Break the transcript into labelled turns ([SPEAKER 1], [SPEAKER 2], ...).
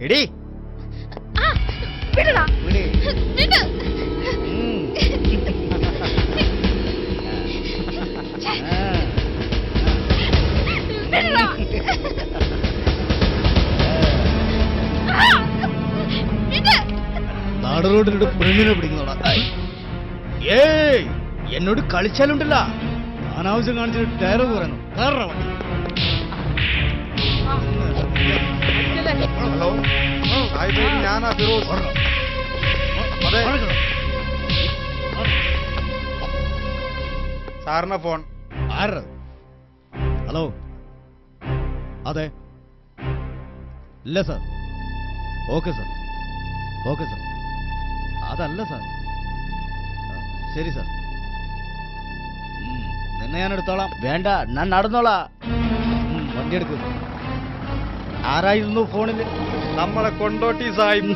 [SPEAKER 1] എടി
[SPEAKER 2] വിടടാ.
[SPEAKER 1] വിട്.
[SPEAKER 2] വിട്. വിടടാ. വിട്.
[SPEAKER 1] നാടറോഡിനോട് പെണ്ണിനെ പിടിക്കുന്നോടാ. ഏയ് എന്നോട് കളിച്ചാലുണ്ടല്ല, അനാവശ്യം കാണിച്ചിട്ട് ടയർ പറയുന്നു. കാരണം
[SPEAKER 3] ഹലോ ഞാനാ ഫിറോസ്. അതെ സാറിന്റെ ഫോൺ.
[SPEAKER 1] ആരാ? ഹലോ, അതെ, ഇല്ല sir. Okay sir, okay sir. അതല്ല സാർ. ശരി സാർ, നിന്നെ ഞാൻ എടുത്തോളാം. വേണ്ട, ഞാൻ നടന്നോളാം. വണ്ടി എടുക്കും. ആരായിരുന്നു ഫോണിൽ?
[SPEAKER 3] നമ്മളെ കൊണ്ടോട്ടി സാഹിബ്.